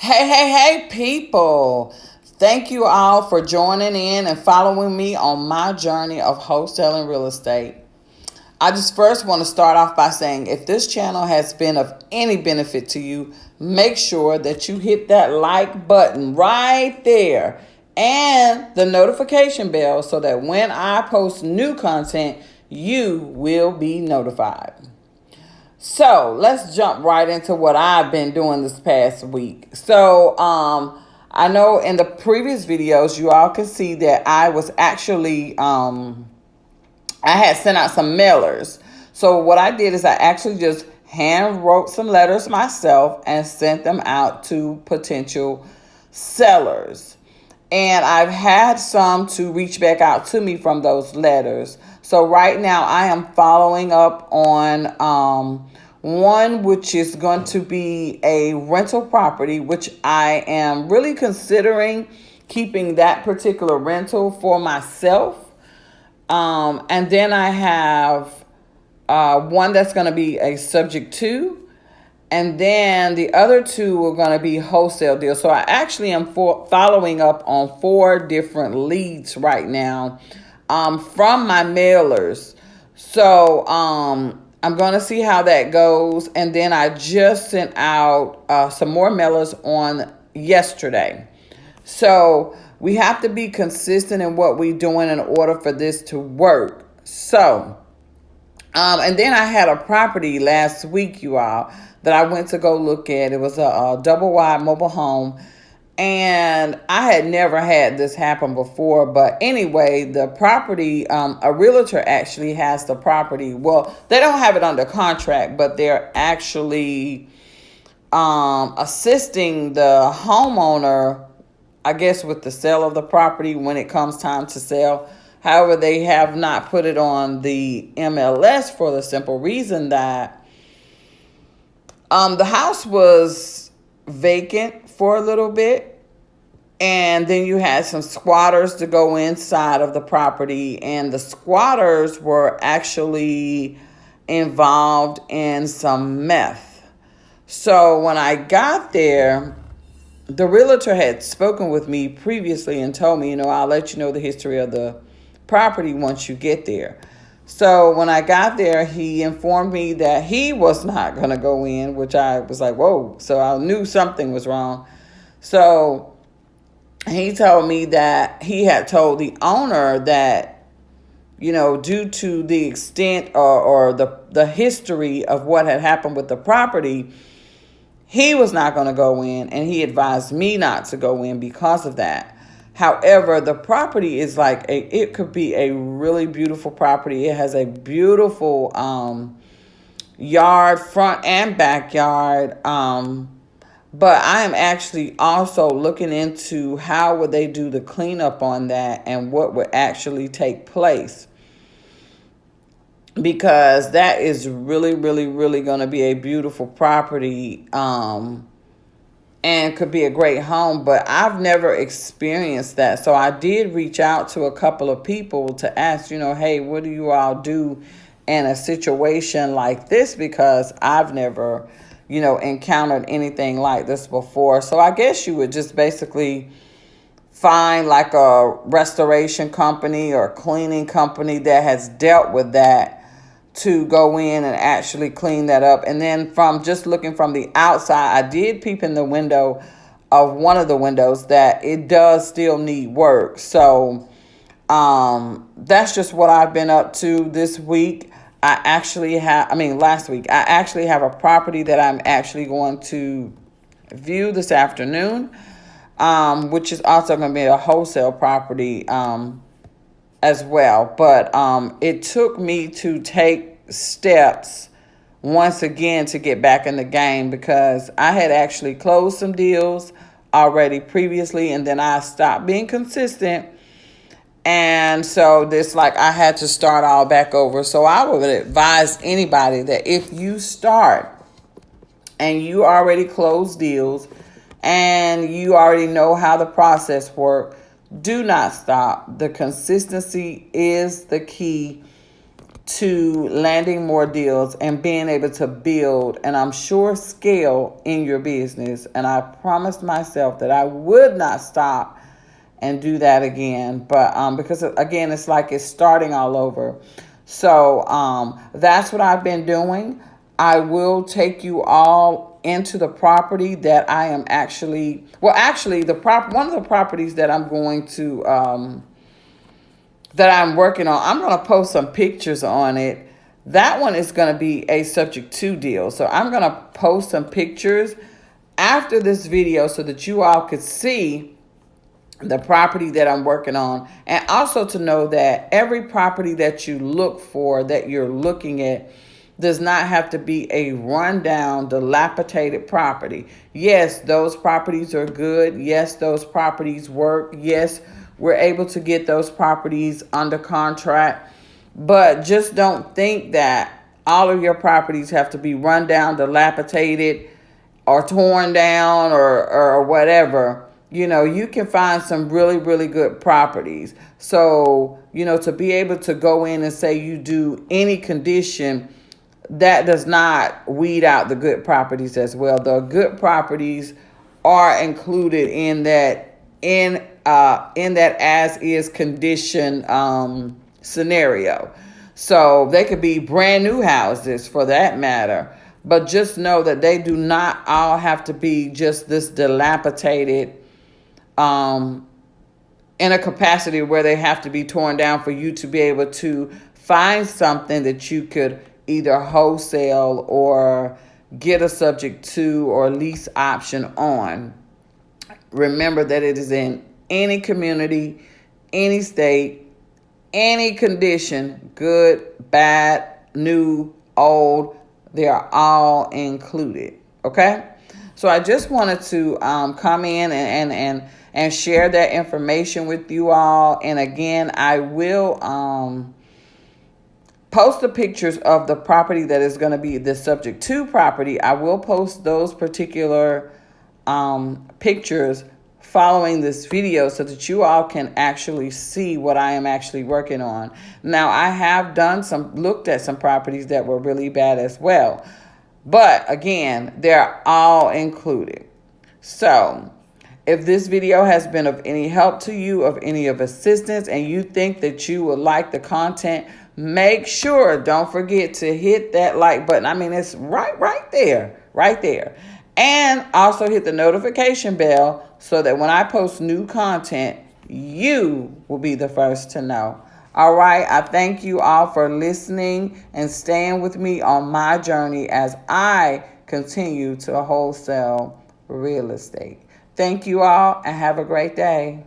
Hey, people. Thank you all for joining in and following me on my journey of wholesaling real estate. I just first want to start off by saying if this channel has been of any benefit to you, make sure that you hit that like button right there and the notification bell so that when I post new content, you will be notified. So let's jump right into what I've been doing this past week. I know in the previous videos, you all can see that I was actually, I had sent out some mailers. So what I did is I actually just hand wrote some letters myself and sent them out to potential sellers. And I've had some to reach back out to me from those letters. So right now I am following up on one which is going to be a rental property, which I am really considering keeping that particular rental for myself. And then I have one that's going to be a subject to. And then the other two are going to be wholesale deals. So I actually am following up on 4 different leads right now from my mailers. So I'm going to see how that goes. And then I just sent out some more mailers on yesterday. So we have to be consistent in what we're doing in order for this to work. And then I had a property last week, you all, that I went to go look at. It was a double wide mobile home. And I had never had this happen before. But anyway, the property, a realtor actually has the property. Well, they don't have it under contract, but they're actually assisting the homeowner, I guess, with the sale of the property when it comes time to sell. However, they have not put it on the MLS for the simple reason that the house was vacant for a little bit. And then you had some squatters to go inside of the property. And the squatters were actually involved in some meth. So when I got there, the realtor had spoken with me previously and told me, I'll let you know the history of the property once you get there. So when I got there, he informed me that he was not going to go in, which I was like, whoa. So I knew something was wrong. So he told me that he had told the owner that, due to the extent or the history of what had happened with the property, he was not going to go in, and he advised me not to go in because of that. However, the property is it could be a really beautiful property. It has a beautiful yard, front and backyard. But I am actually also looking into how would they do the cleanup on that and what would actually take place. Because that is really, really, really going to be a beautiful property. And could be a great home, but I've never experienced that. So I did reach out to a couple of people to ask, hey, what do you all do in a situation like this? Because I've never, encountered anything like this before. So I guess you would just basically find like a restoration company or cleaning company that has dealt with that to go in and actually clean that up. And then from just looking from the outside, I did peep in the window of one of the windows that it does still need work. So that's just what I've been up to this week. Last week, I actually have a property that I'm actually going to view this afternoon, which is also going to be a wholesale property as well. But it took me to take steps once again to get back in the game, because I had actually closed some deals already previously, and then I stopped being consistent. And so I had to start all back over. So I would advise anybody that if you start and you already close deals and you already know how the process works, do not stop. The consistency is the key to landing more deals and being able to build, and I'm sure scale in your business. And I promised myself that I would not stop and do that again. But because again, it's like it's starting all over. So that's what I've been doing. I will take you all into the property that I am actually, well, actually, one of the properties that I'm going to that I'm working on. I'm going to post some pictures on it. That one is going to be a subject to deal. So I'm going to post some pictures after this video so that you all could see the property that I'm working on, and also to know that every property that you look for, that you're looking at, does not have to be a rundown, dilapidated property. Yes, those properties are good. Yes, those properties work. Yes, we're able to get those properties under contract. But just don't think that all of your properties have to be run down, dilapidated, or torn down, or whatever. You know, you can find some really, really good properties. So, you know, to be able to go in and say you do any condition, that does not weed out the good properties as well. The good properties are included in that as is condition scenario. So they could be brand new houses for that matter. But just know that they do not all have to be just this dilapidated in a capacity where they have to be torn down for you to be able to find something that you could either wholesale or get a subject to or lease option on. Remember that it is in any community, any state, any condition, good, bad, new, old, they are all included. Okay? So I just wanted to come in and share that information with you all. And again, I will post the pictures of the property that is going to be the subject to property. I will post those particular pictures following this video so that you all can actually see what I am actually working on. Now, I have looked at some properties that were really bad as well. But again, they're all included. So if this video has been of any help to you, of any of assistance, and you think that you would like the content, make sure, don't forget to hit that like button. I mean, it's right there. And also hit the notification bell so that when I post new content, you will be the first to know. All right, I thank you all for listening and staying with me on my journey as I continue to wholesale real estate. Thank you all and have a great day.